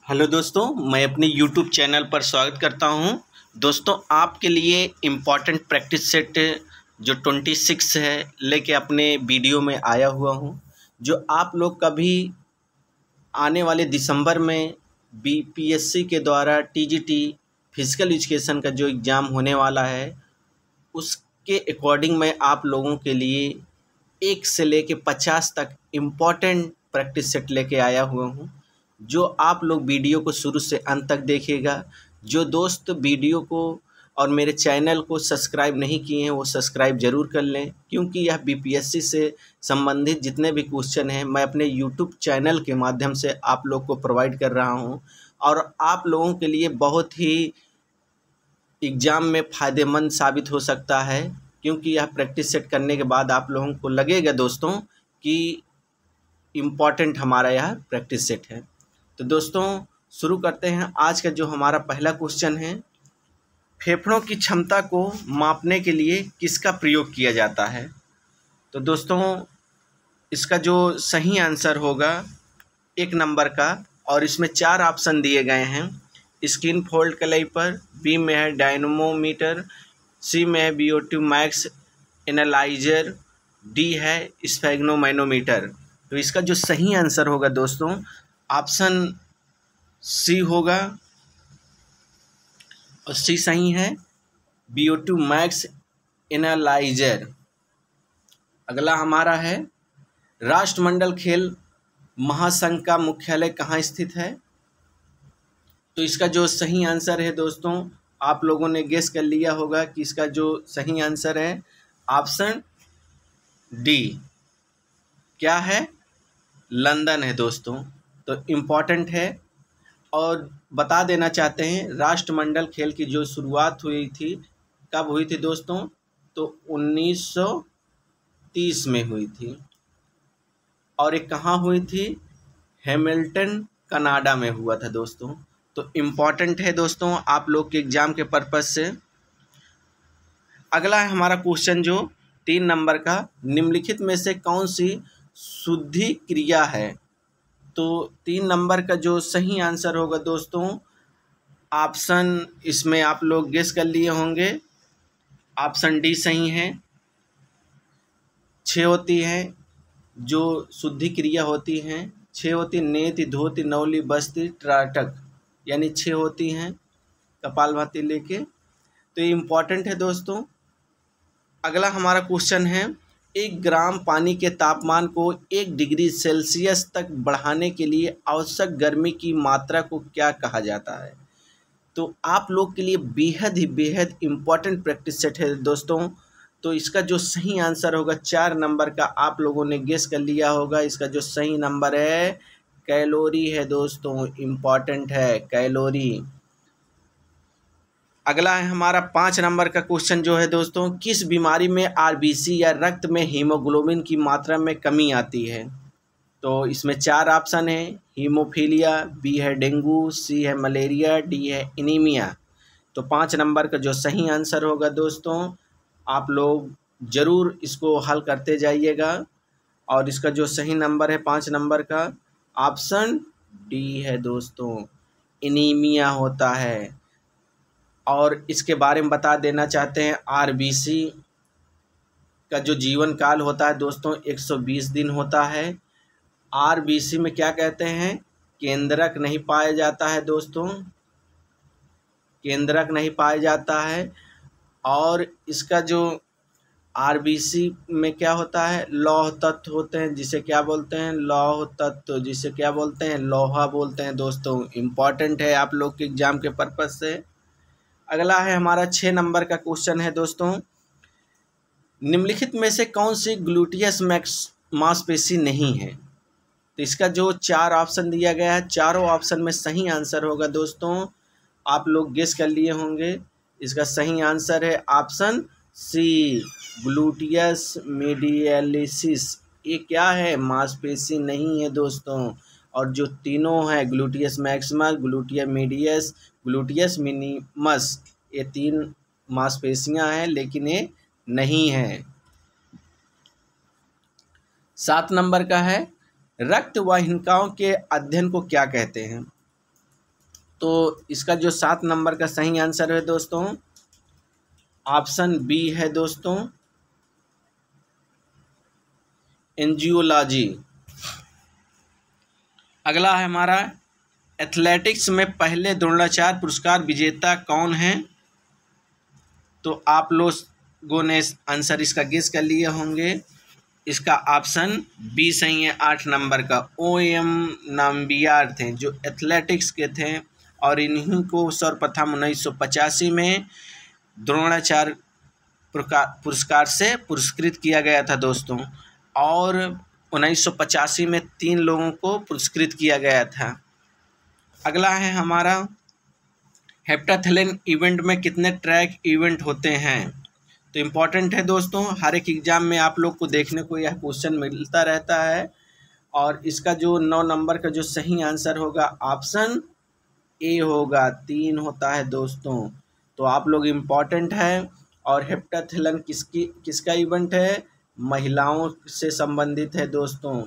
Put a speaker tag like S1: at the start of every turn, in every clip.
S1: Hello दोस्तों, मैं अपने YouTube चैनल पर स्वागत करता हूं। दोस्तों, आपके लिए इम्पॉर्टेंट प्रैक्टिस सेट जो 26 है लेके अपने वीडियो में आया हुआ हूं, जो आप लोग कभी आने वाले दिसंबर में बीपीएससी के द्वारा टीजीटी फिजिकल एजुकेशन का जो एग्ज़ाम होने वाला है, उसके अकॉर्डिंग मैं आप लोगों के लिए 1 से लेके 50 तक इम्पॉर्टेंट प्रैक्टिस सेट लेके आया हुआ हूँ, जो आप लोग वीडियो को शुरू से अंत तक देखिएगा। जो दोस्त वीडियो को और मेरे चैनल को सब्सक्राइब नहीं किए हैं वो सब्सक्राइब ज़रूर कर लें, क्योंकि यह बीपीएससी से संबंधित जितने भी क्वेश्चन हैं मैं अपने यूट्यूब चैनल के माध्यम से आप लोग को प्रोवाइड कर रहा हूं, और आप लोगों के लिए बहुत ही एग्ज़ाम में फ़ायदेमंद साबित हो सकता है, क्योंकि यह प्रैक्टिस सेट करने के बाद आप लोगों को लगेगा दोस्तों कि इम्पॉर्टेंट हमारा यह प्रैक्टिस सेट है। तो दोस्तों, शुरू करते हैं। आज का जो हमारा पहला क्वेश्चन है, फेफड़ों की क्षमता को मापने के लिए किसका प्रयोग किया जाता है? तो दोस्तों, इसका जो सही आंसर होगा 1 नंबर का, और इसमें 4 ऑप्शन दिए गए हैं। स्किन फोल्ड कैलिपर, बी में है डायनमोमीटर, सी में है VO2 मैक्स एनालाइजर, डी है स्फेग्नोमैनोमीटर। तो इसका जो सही आंसर होगा दोस्तों ऑप्शन सी होगा, और सी सही है, VO2 मैक्स एनालाइजर। अगला हमारा है, राष्ट्रमंडल खेल महासंघ का मुख्यालय कहाँ स्थित है? तो इसका जो सही आंसर है दोस्तों, आप लोगों ने गेस कर लिया होगा कि इसका जो सही आंसर है ऑप्शन डी क्या है, लंदन है दोस्तों। तो इम्पॉर्टेंट है, और बता देना चाहते हैं राष्ट्रमंडल खेल की जो शुरुआत हुई थी कब हुई थी दोस्तों? तो 1930 में हुई थी, और एक कहाँ हुई थी? हैमिल्टन कनाडा में हुआ था दोस्तों। तो इम्पॉर्टेंट है दोस्तों आप लोग के एग्ज़ाम के पर्पज़ से। अगला है हमारा क्वेश्चन जो 3 नंबर का, निम्नलिखित में से कौन सी शुद्धि क्रिया है? तो 3 नंबर का जो सही आंसर होगा दोस्तों, ऑप्शन इसमें आप लोग गेस कर लिए होंगे, ऑप्शन डी सही है। 6 होती हैं जो शुद्धि क्रिया होती हैं, 6 होती, नेति, धोती, नौली, बस्ती, त्राटक, यानी 6 होती हैं कपालभाति लेके। तो ये इम्पॉर्टेंट है दोस्तों। अगला हमारा क्वेश्चन है, 1 ग्राम पानी के तापमान को 1 डिग्री सेल्सियस तक बढ़ाने के लिए आवश्यक गर्मी की मात्रा को क्या कहा जाता है? तो आप लोग के लिए बेहद इम्पॉर्टेंट प्रैक्टिस सेट है दोस्तों। तो इसका जो सही आंसर होगा 4 नंबर का, आप लोगों ने गेस कर लिया होगा। इसका जो सही नंबर है कैलोरी है दोस्तों, इम्पॉर्टेंट है कैलोरी। अगला है हमारा 5 नंबर का क्वेश्चन जो है दोस्तों, किस बीमारी में आरबीसी या रक्त में हीमोग्लोबिन की मात्रा में कमी आती है? तो इसमें 4 ऑप्शन है, हीमोफीलिया, बी है डेंगू, सी है मलेरिया, डी है एनीमिया। तो 5 नंबर का जो सही आंसर होगा दोस्तों, आप लोग ज़रूर इसको हल करते जाइएगा, और इसका जो सही नंबर है 5 नंबर का ऑप्शन डी है दोस्तों, एनीमिया होता है। और इसके बारे में बता देना चाहते हैं, आरबीसी का जो जीवन काल होता है दोस्तों 120 दिन होता है। आरबीसी में क्या कहते हैं, केंद्रक नहीं पाया जाता है दोस्तों, केंद्रक नहीं पाया जाता है। और इसका जो आरबीसी में क्या होता है, लौह तत्व होते हैं, जिसे क्या बोलते हैं, लौह तत्व, जिसे क्या बोलते हैं, लोहा बोलते हैं दोस्तों। इम्पॉर्टेंट है आप लोग के एग्जाम के पर्पज से। अगला है हमारा 6 नंबर का क्वेश्चन है दोस्तों, निम्नलिखित में से कौन सी ग्लूटियस मांसपेशी नहीं है? तो इसका जो 4 ऑप्शन दिया गया है, चारों ऑप्शन में सही आंसर होगा दोस्तों, आप लोग गेस कर लिए होंगे। इसका सही आंसर है ऑप्शन सी, ग्लूटियस मीडियलिसिस। ये क्या है, मांसपेशी नहीं है दोस्तों। और जो तीनों है, gluteus Maximus, gluteus medius, gluteus minimus, ये 3 मांसपेशियां हैं, लेकिन ये नहीं है। 7 नंबर का है, रक्त वाहिकाओं के अध्ययन को क्या कहते हैं? तो इसका जो 7 नंबर का सही आंसर है दोस्तों, ऑप्शन बी है दोस्तों, एंजियोलॉजी। अगला है हमारा, एथलेटिक्स में पहले द्रोणाचार्य पुरस्कार विजेता कौन है? तो आप लोगों ने आंसर इसका गेस कर लिए होंगे। इसका ऑप्शन बी सही है, 8 नंबर का O.M. नाम्बियार थे जो एथलेटिक्स के थे, और इन्हीं को सर्वप्रथम 1985 में द्रोणाचार्य पुरस्कार से पुरस्कृत किया गया था दोस्तों, और 1985 में 3 लोगों को पुरस्कृत किया गया था। अगला है हमारा, हेप्टाथेलिन इवेंट में कितने ट्रैक इवेंट होते हैं? तो इम्पॉर्टेंट है दोस्तों, हर एक एग्ज़ाम में आप लोग को देखने को यह क्वेश्चन मिलता रहता है। और इसका जो 9 नंबर का जो सही आंसर होगा, ऑप्शन ए होगा, 3 होता है दोस्तों। तो आप लोग इम्पॉर्टेंट है। और हेप्टाथेलिन किसका इवेंट है? महिलाओं से संबंधित है दोस्तों।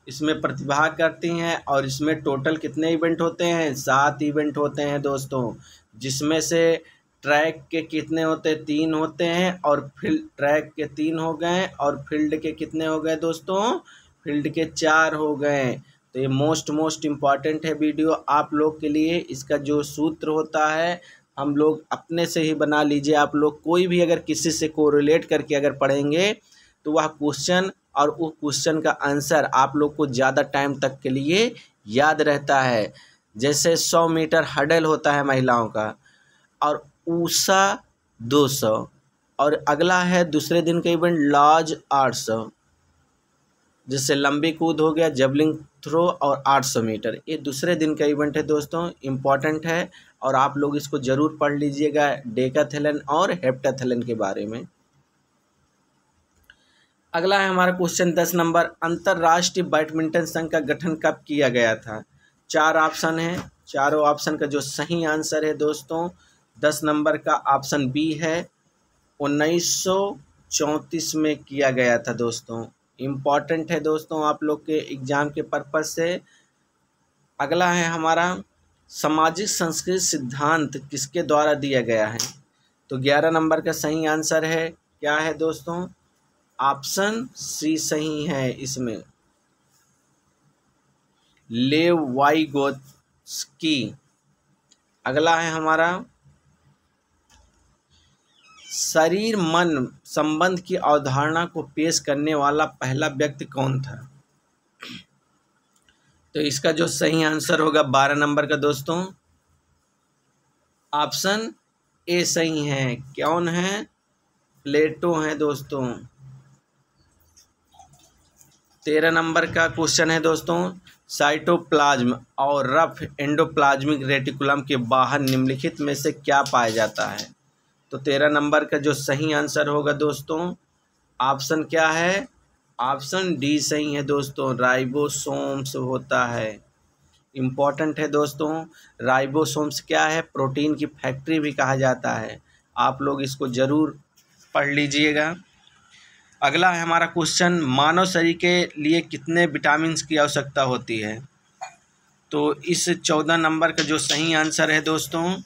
S1: इसमें प्रतिभाग करती हैं, और इसमें टोटल कितने इवेंट होते हैं? 7 इवेंट होते हैं दोस्तों, जिसमें से ट्रैक के कितने होते हैं? 3 होते हैं, और फील्ड ट्रैक के 3 हो गए, और फील्ड के कितने हो गए दोस्तों? फील्ड के 4 हो गए। तो ये मोस्ट इम्पॉर्टेंट है वीडियो आप लोग के लिए। इसका जो सूत्र होता है हम लोग अपने से ही बना लीजिए। आप लोग कोई भी अगर किसी से कोरिलेट करके अगर पढ़ेंगे तो वह क्वेश्चन और उस क्वेश्चन का आंसर आप लोग को ज़्यादा टाइम तक के लिए याद रहता है। जैसे 100 मीटर हडल होता है महिलाओं का, और ऊषा 200, और अगला है दूसरे दिन का इवेंट लार्ज 800, जैसे लंबी कूद हो गया, जेवलिन थ्रो और 800 मीटर। ये दूसरे दिन का इवेंट है दोस्तों, इम्पॉर्टेंट है, और आप लोग इसको ज़रूर पढ़ लीजिएगा डेकाथेलिन और हेप्टाथेलिन के बारे में। अगला है हमारा क्वेश्चन 10 नंबर, अंतर्राष्ट्रीय बैडमिंटन संघ का गठन कब किया गया था? 4 ऑप्शन है, चारों ऑप्शन का जो सही आंसर है दोस्तों, 10 नंबर का ऑप्शन बी है, 1934 में किया गया था दोस्तों। इम्पॉर्टेंट है दोस्तों आप लोग के एग्ज़ाम के पर्पज़ से। अगला है हमारा, सामाजिक संस्कृति सिद्धांत किसके द्वारा दिया गया है? तो 11 नंबर का सही आंसर है, क्या है दोस्तों? ऑप्शन सी सही है इसमें, लेव वाइगोत्स्की। अगला है हमारा, शरीर मन संबंध की अवधारणा को पेश करने वाला पहला व्यक्ति कौन था? तो इसका जो सही आंसर होगा 12 नंबर का दोस्तों, ऑप्शन ए सही है। कौन है? प्लेटो हैं दोस्तों। 13 नंबर का क्वेश्चन है दोस्तों, साइटोप्लाज्म और रफ एंडोप्लाज्मिक रेटिकुलम के बाहर निम्नलिखित में से क्या पाया जाता है? तो 13 नंबर का जो सही आंसर होगा दोस्तों, ऑप्शन क्या है? ऑप्शन डी सही है दोस्तों, राइबोसोम्स होता है। इम्पॉर्टेंट है दोस्तों, राइबोसोम्स क्या है? प्रोटीन की फैक्ट्री भी कहा जाता है। आप लोग इसको ज़रूर पढ़ लीजिएगा। अगला है हमारा क्वेश्चन, मानव शरीर के लिए कितने विटामिन की आवश्यकता होती है? तो इस 14 नंबर का जो सही आंसर है दोस्तों,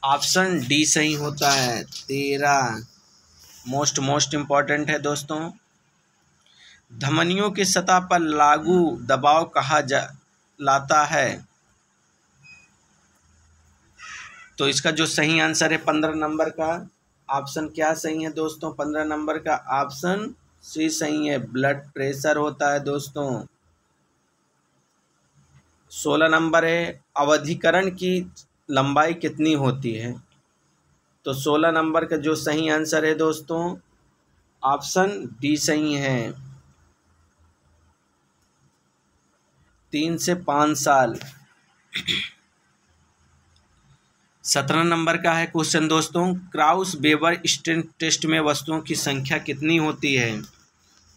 S1: ऑप्शन डी सही होता है, 13। मोस्ट इम्पॉर्टेंट है दोस्तों। धमनियों की सतह पर लागू दबाव कहा लाता है? तो इसका जो सही आंसर है 15 नंबर का ऑप्शन क्या सही है दोस्तों? 15 नंबर का ऑप्शन सी सही है, ब्लड प्रेशर होता है दोस्तों। 16 नंबर है, अवधिकरण की लंबाई कितनी होती है? तो 16 नंबर का जो सही आंसर है दोस्तों, ऑप्शन डी सही है, 3 से 5 साल। 17 नंबर का है क्वेश्चन दोस्तों, क्राउस वेबर स्ट्रेन टेस्ट में वस्तुओं की संख्या कितनी होती है?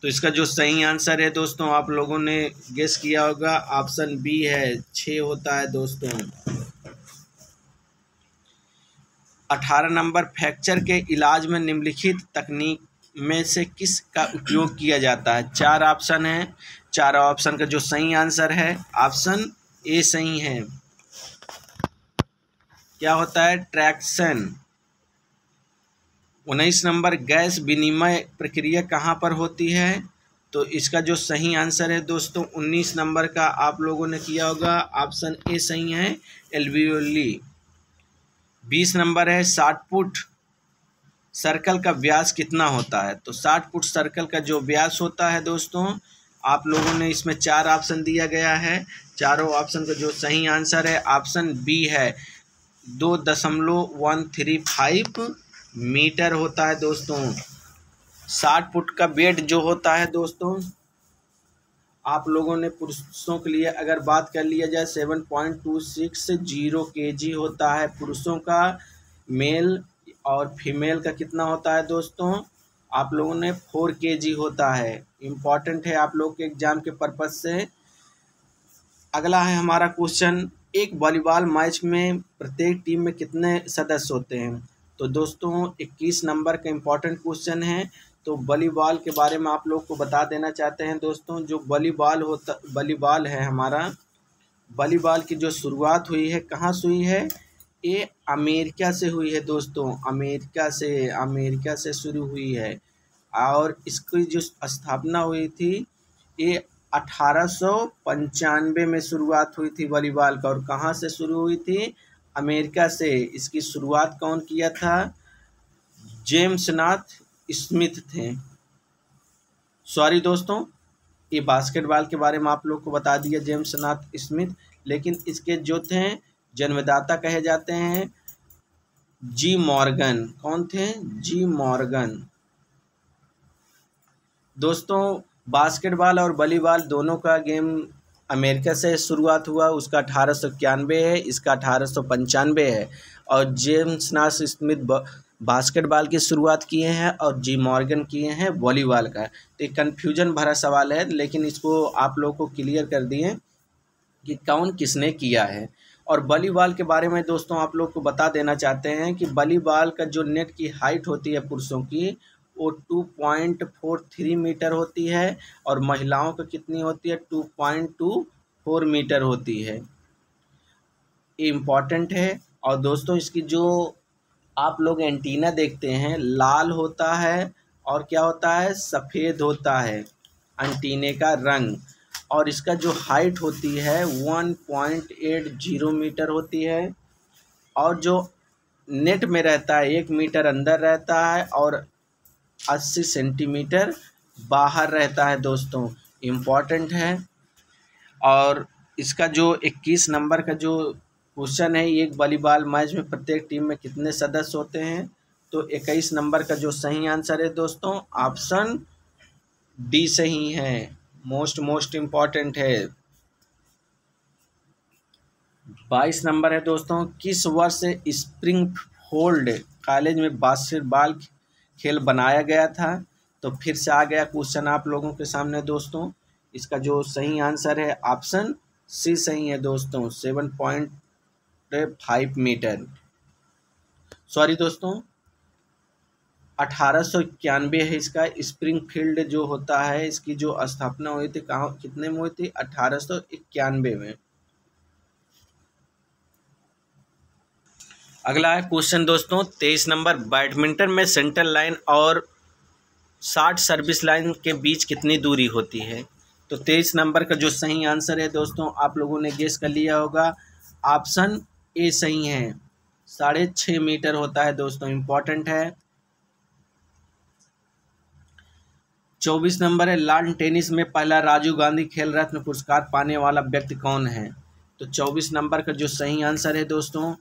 S1: तो इसका जो सही आंसर है दोस्तों, आप लोगों ने गेस किया होगा, ऑप्शन बी है, 6 होता है दोस्तों। 18 नंबर, फ्रैक्चर के इलाज में निम्नलिखित तकनीक में से किस का उपयोग किया जाता है? 4 ऑप्शन है। 4 ऑप्शन का जो सही आंसर है ऑप्शन ए सही है। क्या होता है? ट्रैक्शन। 19 नंबर, गैस विनिमय प्रक्रिया कहाँ पर होती है? तो इसका जो सही आंसर है दोस्तों 19 नंबर का आप लोगों ने किया होगा, ऑप्शन ए सही है, एल्वियोली। 20 नंबर है, 60 फुट सर्कल का व्यास कितना होता है? तो 60 फुट सर्कल का जो व्यास होता है दोस्तों, आप लोगों ने इसमें 4 ऑप्शन दिया गया है। चारों ऑप्शन का जो सही आंसर है ऑप्शन बी है, 2.135 मीटर होता है दोस्तों। 60 फुट का वेट जो होता है दोस्तों, आप लोगों ने पुरुषों के लिए अगर बात कर लिया जाए 7.260 kg होता है पुरुषों का। मेल और फीमेल का कितना होता है दोस्तों? आप लोगों ने 4 kg होता है। इम्पॉर्टेंट है आप लोग के एग्जाम के पर्पज से। अगला है हमारा क्वेश्चन, एक वॉलीबॉल मैच में प्रत्येक टीम में कितने सदस्य होते हैं? तो दोस्तों 21 नंबर का इम्पॉर्टेंट क्वेश्चन है। तो वॉलीबॉल के बारे में आप लोग को बता देना चाहते हैं दोस्तों, जो वॉलीबॉल है हमारा, वॉलीबॉल की जो शुरुआत हुई है कहाँ से हुई है? ये अमेरिका से हुई है दोस्तों, अमेरिका से शुरू हुई है। और इसकी जो स्थापना हुई थी ये 1895 में शुरुआत हुई थी वॉलीबॉल का। और कहाँ से शुरू हुई थी? अमेरिका से। इसकी शुरुआत कौन किया था? जेम्स नाथ स्मिथ थे। सॉरी दोस्तों, ये बास्केटबॉल के बारे में आप लोग को बता दिया जेम्स नाथ स्मिथ, लेकिन इसके जो थे जन्मदाता कहे जाते हैं जी मॉर्गन। कौन थे? जी मॉर्गन। दोस्तों बास्केटबॉल और वॉलीबॉल दोनों का गेम अमेरिका से शुरुआत हुआ, उसका 1891 है, इसका 1895 है। और जेम्स नाथ स्मिथ बास्केटबॉल की शुरुआत किए हैं और जी मॉर्गन किए हैं वॉलीबॉल का। तो एक कन्फ्यूजन भरा सवाल है, लेकिन इसको आप लोग को क्लियर कर दिए कि कौन किसने किया है। और वॉलीबॉल के बारे में दोस्तों आप लोग को बता देना चाहते हैं कि वॉलीबॉल का जो नेट की हाइट होती है पुरुषों की वो 2.43 मीटर होती है और महिलाओं का कितनी होती है? 2.24 मीटर होती है। ये इम्पॉर्टेंट है। और दोस्तों इसकी जो आप लोग एंटीना देखते हैं लाल होता है और क्या होता है? सफ़ेद होता है एंटीने का रंग। और इसका जो हाइट होती है 1.80 मीटर होती है। और जो नेट में रहता है 1 मीटर अंदर रहता है और 80 सेंटीमीटर बाहर रहता है दोस्तों। इम्पॉर्टेंट है। और इसका जो 21 नंबर का जो क्वेश्चन है, एक वॉलीबॉल मैच में प्रत्येक टीम में कितने सदस्य होते हैं? तो 21 नंबर का जो सही आंसर है दोस्तों ऑप्शन डी सही है। मोस्ट इम्पॉर्टेंट है। 22 नंबर है दोस्तों, किस वर्ष स्प्रिंगफील्ड कॉलेज में बास्केटबॉल खेल बनाया गया था? तो फिर से आ गया क्वेश्चन आप लोगों के सामने दोस्तों। इसका जो सही आंसर है ऑप्शन सी सही है दोस्तों, 7.5 मीटर। सॉरी दोस्तों 1891 है इसका। स्प्रिंगफील्ड जो होता है इसकी जो स्थापना हुई थी कहाँ, कितने में हुई थी? 1891 में। अगला है क्वेश्चन दोस्तों 23 नंबर, बैडमिंटन में सेंट्रल लाइन और 60 सर्विस लाइन के बीच कितनी दूरी होती है? तो 23 नंबर का जो सही आंसर है दोस्तों आप लोगों ने गेस कर लिया होगा, ऑप्शन ए सही है, 6.5 मीटर होता है दोस्तों। इम्पॉर्टेंट है। 24 नंबर है, लॉन टेनिस में पहला राजीव गांधी खेल रत्न पुरस्कार पाने वाला व्यक्ति कौन है? तो 24 नंबर का जो सही आंसर है दोस्तों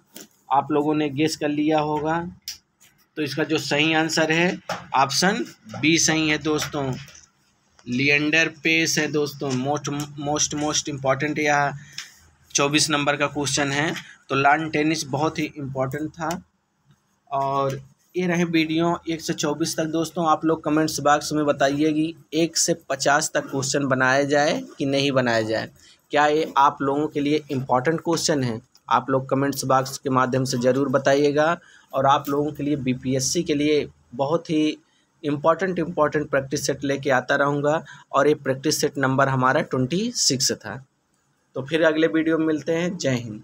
S1: आप लोगों ने गेस कर लिया होगा। तो इसका जो सही आंसर है ऑप्शन बी सही है दोस्तों, लिएंडर पेस है दोस्तों। मोस्ट इम्पॉर्टेंट यह 24 नंबर का क्वेश्चन है। तो लॉन टेनिस बहुत ही इम्पोर्टेंट था। और ये रहे वीडियो 1 से 24 तक दोस्तों। आप लोग कमेंट्स बॉक्स में बताइए कि 1 से 50 तक क्वेश्चन बनाया जाए कि नहीं बनाया जाए। क्या ये आप लोगों के लिए इम्पॉर्टेंट क्वेश्चन है? आप लोग कमेंट्स बॉक्स के माध्यम से ज़रूर बताइएगा। और आप लोगों के लिए बीपीएससी के लिए बहुत ही इम्पॉर्टेंट प्रैक्टिस सेट लेके आता रहूँगा। और ये प्रैक्टिस सेट नंबर हमारा 26 था। तो फिर अगले वीडियो में मिलते हैं। जय हिंद।